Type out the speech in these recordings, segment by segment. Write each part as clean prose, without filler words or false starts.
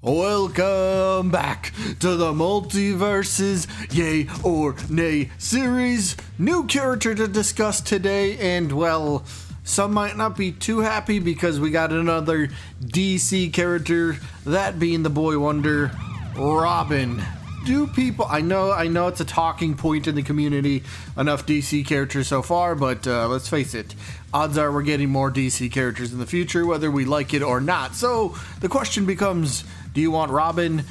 Welcome back to the Multiverses Yay or Nay series. New character to discuss today, and well, some might not be too happy because we got another DC character, that being the boy wonder, Robin. I know it's a talking point in the community, enough DC characters so far, but let's face it, odds are we're getting more DC characters in the future, whether we like it or not. So the question becomes, do you want Robin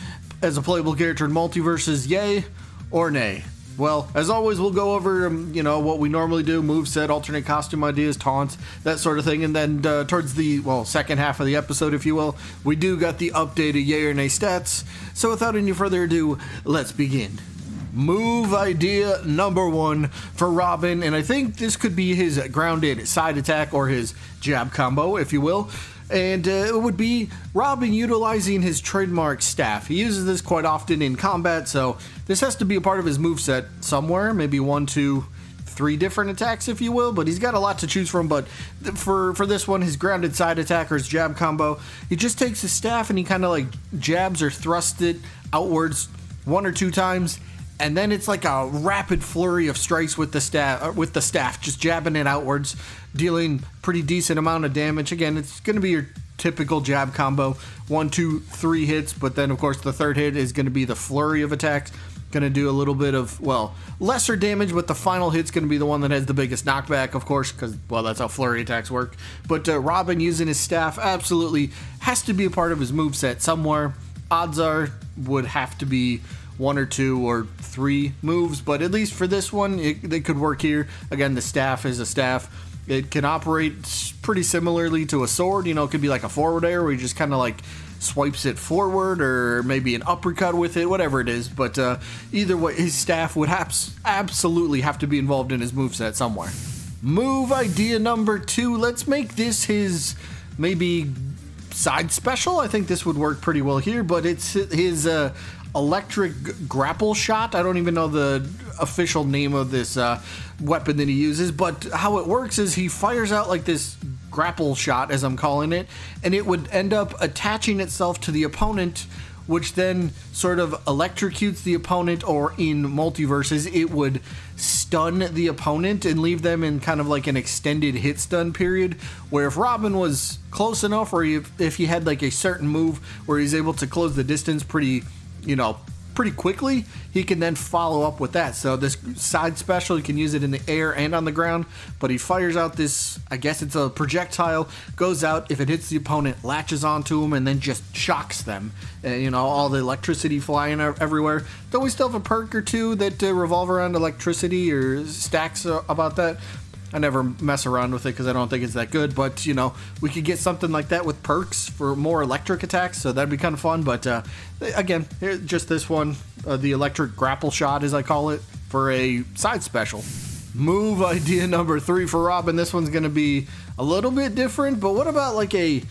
as a playable character in Multiverses, yay or nay? Well, as always, we'll go over, what we normally do, moveset, alternate costume ideas, taunts, that sort of thing. And then towards the, second half of the episode, if you will, we do got the updated yay or nay stats. So without any further ado, let's begin. Move idea number one for Robin, and I think this could be his grounded side attack or his jab combo, if you will. And it would be Robin utilizing his trademark staff. He uses this quite often in combat, so this has to be a part of his moveset somewhere. Maybe 1, 2, 3 different attacks, if you will, but he's got a lot to choose from. But for this one, his grounded side attack or his jab combo, he just takes his staff and he kind of like jabs or thrusts it outwards 1 or 2 times. And then it's like a rapid flurry of strikes with the staff, just jabbing it outwards, dealing pretty decent amount of damage. Again, it's going to be your typical jab combo, 1, 2, 3 hits, but then of course the third hit is going to be the flurry of attacks. Going to do a little bit of, lesser damage, but the final hit's going to be the one that has the biggest knockback, of course, because, that's how flurry attacks work. But Robin using his staff absolutely has to be a part of his moveset somewhere. Odds are would have to be 1 or 2 or 3 moves, but at least for this one, it could work here. Again, the staff is a staff. It can operate pretty similarly to a sword. It could be like a forward air where he just kind of like swipes it forward, or maybe an uppercut with it, whatever it is. But either way, his staff would absolutely have to be involved in his moveset somewhere. Move idea number 2. Let's make this his maybe side special. I think this would work pretty well here, but it's his electric grapple shot. I don't even know the official name of this weapon that he uses, but how it works is he fires out like this grapple shot, as I'm calling it, and it would end up attaching itself to the opponent, which then sort of electrocutes the opponent, or in Multiverses, it would stun the opponent and leave them in kind of like an extended hit stun period, where if Robin was close enough, or if he had like a certain move where he's able to close the distance pretty quickly, he can then follow up with that. So this side special, you can use it in the air and on the ground, but he fires out this, I guess it's a projectile, goes out, if it hits the opponent, latches onto him, and then just shocks them. All the electricity flying everywhere. Though we still have a perk or 2 that revolve around electricity or stacks about that. I never mess around with it because I don't think it's that good, but we could get something like that with perks for more electric attacks, so that'd be kind of fun. But again, just this one, the electric grapple shot, as I call it, for a side special. Move idea number 3 for Robin. This one's going to be a little bit different, but what about like a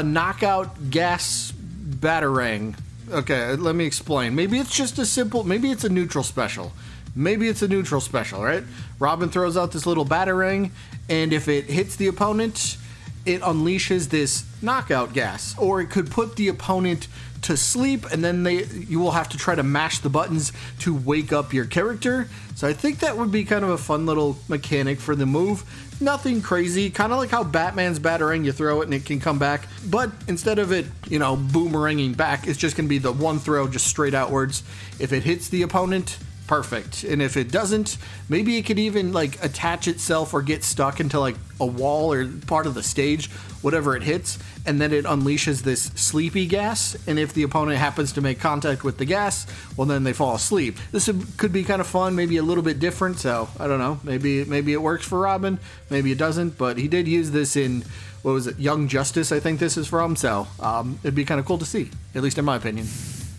knockout gas batarang? Okay, let me explain. Maybe it's just maybe it's a neutral special. Right? Robin throws out this little batarang, and if it hits the opponent, it unleashes this knockout gas. Or it could put the opponent to sleep, and then you will have to try to mash the buttons to wake up your character. So I think that would be kind of a fun little mechanic for the move. Nothing crazy, kind of like how Batman's batarang, you throw it and it can come back, but instead of it, boomeranging back, it's just going to be the one throw just straight outwards. If it hits the opponent, perfect. And if it doesn't, maybe it could even like attach itself or get stuck into like a wall or part of the stage, whatever it hits, and then it unleashes this sleepy gas, and if the opponent happens to make contact with the gas, well, then they fall asleep. This could be kind of fun, maybe a little bit different, so I don't know, maybe it works for Robin, maybe it doesn't, but he did use this in, what was it, Young Justice, I think this is from, so it'd be kind of cool to see, at least in my opinion.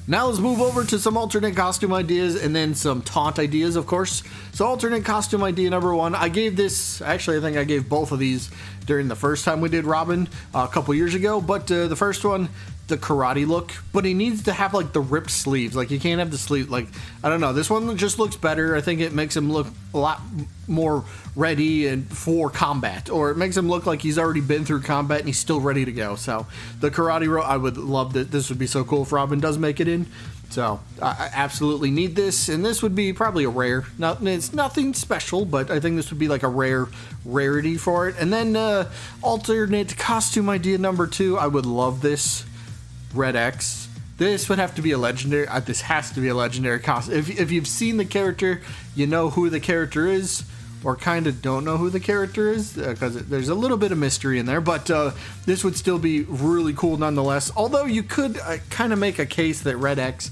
Now let's move over to some alternate costume ideas and then some taunt ideas, of course. So alternate costume idea number 1, I gave this, actually I think I gave both of these during the first time we did Robin a couple years ago, but the first one, the karate look, but he needs to have like the ripped sleeves. Like, you can't have the sleeve, like, I don't know, this one just looks better. I think it makes him look a lot more ready and for combat, or it makes him look like he's already been through combat and he's still ready to go. So the karate robe, I would love that. This would be so cool if Robin does make it in. So I absolutely need this, and this would be probably a rare. It's nothing special, but I think this would be like a rarity for it. And then alternate costume idea number 2, I would love this. Red X. This would have to be a legendary. This has to be a legendary costume. If you've seen the character, you know who the character is, or kind of don't know who the character is, because there's a little bit of mystery in there. But this would still be really cool nonetheless. Although you could kind of make a case that Red X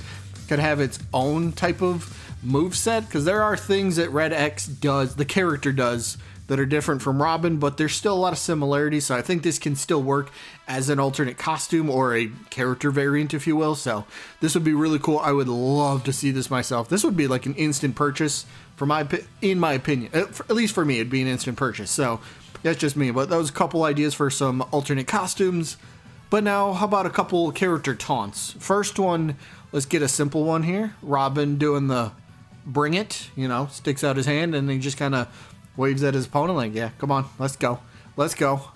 could have its own type of moveset, because there are things that Red X does, the character does, that are different from Robin, but there's still a lot of similarities, so I think this can still work as an alternate costume or a character variant, if you will. So this would be really cool. I would love to see this myself. This would be like an instant purchase in my opinion. At least for me, it'd be an instant purchase. So that's just me, but that was a couple ideas for some alternate costumes. But now, how about a couple character taunts? First one, let's get a simple one here. Robin doing the bring it, sticks out his hand and he just kind of waves at his opponent like, yeah, come on, let's go.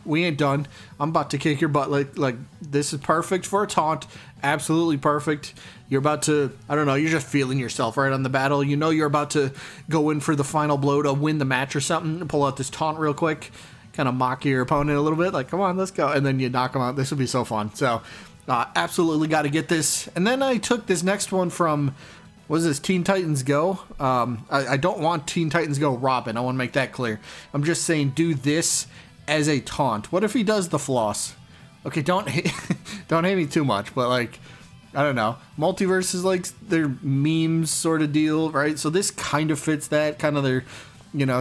We ain't done. I'm about to kick your butt. Like this is perfect for a taunt. Absolutely perfect. You're about to, I don't know, you're just feeling yourself right on the battle. You know you're about to go in for the final blow to win the match or something. Pull out this taunt real quick. Kind of mock your opponent a little bit. Like, come on, let's go. And then you knock them out. This would be so fun. So absolutely got to get this. And then I took this next one from... what is this, Teen Titans Go? I don't want Teen Titans Go Robin. I want to make that clear. I'm just saying do this as a taunt. What if he does the floss? Okay, don't hate me too much, but like, I don't know. Multiversus, like, their memes sort of deal, right? So this kind of fits that, kind of their,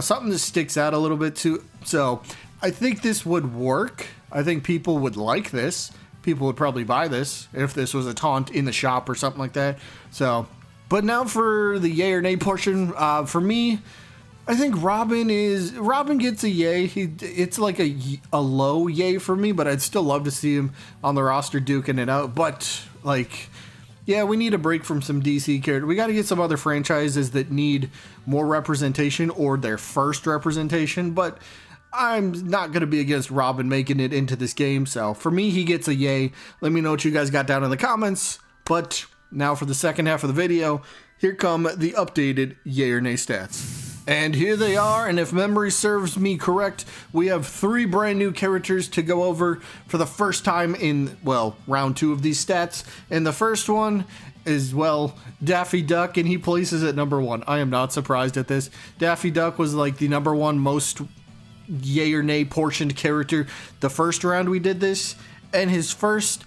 something that sticks out a little bit too. So I think this would work. I think people would like this. People would probably buy this if this was a taunt in the shop or something like that. So... but now for the yay or nay portion, for me, I think Robin gets a yay. It's like a low yay for me, but I'd still love to see him on the roster duking it out. But like, yeah, we need a break from some DC characters. We got to get some other franchises that need more representation or their first representation. But I'm not going to be against Robin making it into this game. So for me, he gets a yay. Let me know what you guys got down in the comments. But now for the second half of the video, here come the updated yay or nay stats. And here they are, and if memory serves me correct, we have 3 brand new characters to go over for the first time in, well, round 2 of these stats. And the first one is, well, Daffy Duck, and he places at number 1. I am not surprised at this. Daffy Duck was like the number 1 most yay or nay portioned character the first round we did this, and his first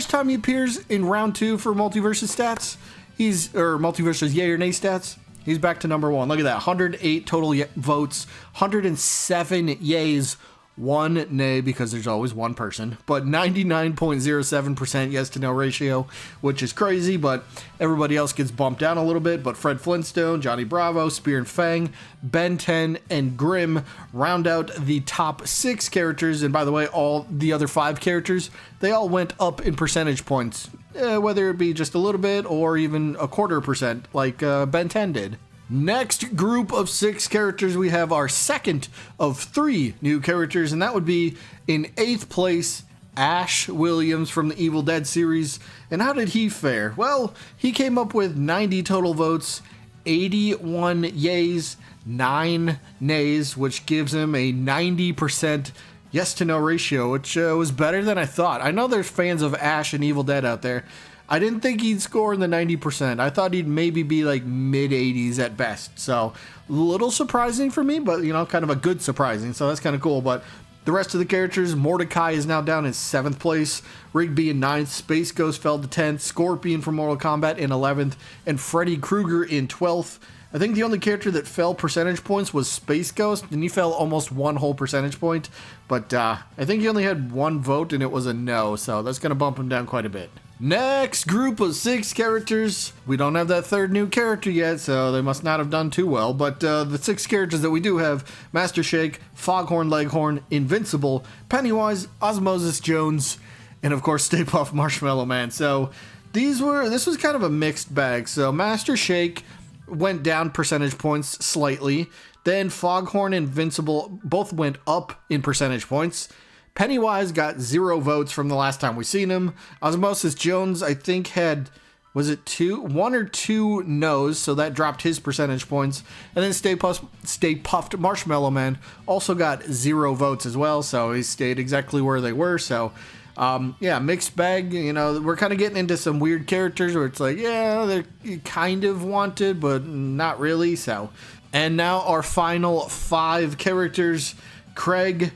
time he appears in round 2 for Multiversus stats, Multiversus yay or nay stats, he's back to number 1. Look at that, 108 total votes, 107 yays, 1 nay, because there's always one person, but 99.07% yes to no ratio, which is crazy, but everybody else gets bumped down a little bit. But Fred Flintstone, Johnny Bravo, Spear and Fang, Ben 10, and Grimm round out the top 6 characters. And by the way, all the other 5 characters, they all went up in percentage points, whether it be just a little bit or even a 0.25% like Ben 10 did. Next group of 6 characters, we have our second of 3 new characters, and that would be in 8th place, Ash Williams from the Evil Dead series. And how did he fare? Well, he came up with 90 total votes, 81 yays, 9 nays, which gives him a 90% yes to no ratio, which was better than I thought. I know there's fans of Ash and Evil Dead out there. I didn't think he'd score in the 90%. I thought he'd maybe be like mid-80s at best. So a little surprising for me, but kind of a good surprising. So that's kind of cool. But the rest of the characters, Mordecai is now down in 7th place, Rigby in 9th, Space Ghost fell to 10th, Scorpion from Mortal Kombat in 11th, and Freddy Krueger in 12th. I think the only character that fell percentage points was Space Ghost, and he fell almost 1 whole percentage point. But I think he only had 1 vote, and it was a no, so that's going to bump him down quite a bit. Next group of 6 characters. We don't have that 3rd new character yet, so they must not have done too well. But the 6 characters that we do have, Master Shake, Foghorn Leghorn, Invincible, Pennywise, Osmosis Jones, and of course Stay Puft Marshmallow Man. So this was kind of a mixed bag. So Master Shake went down percentage points slightly. Then Foghorn and Invincible both went up in percentage points. Pennywise got 0 votes from the last time we seen him. Osmosis Jones, I think, had, was it 1 or 2 no's, so that dropped his percentage points. And then Stay Puft Marshmallow Man also got 0 votes as well, so he stayed exactly where they were. So yeah, mixed bag. You know, we're kind of getting into some weird characters where it's like, yeah, they're kind of wanted, but not really. So, and now our final 5 characters. Craig,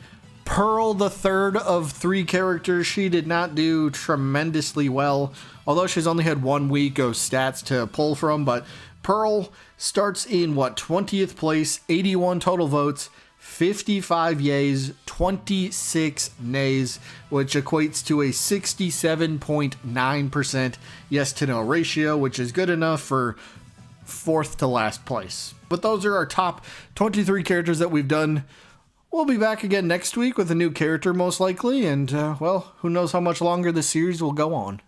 Pearl, the third of 3 characters. She did not do tremendously well, although she's only had 1 week of stats to pull from. But Pearl starts in 20th place, 81 total votes, 55 yays, 26 nays, which equates to a 67.9% yes to no ratio, which is good enough for 4th to last place. But those are our top 23 characters that we've done. We'll be back again next week with a new character most likely, and well, who knows how much longer this series will go on.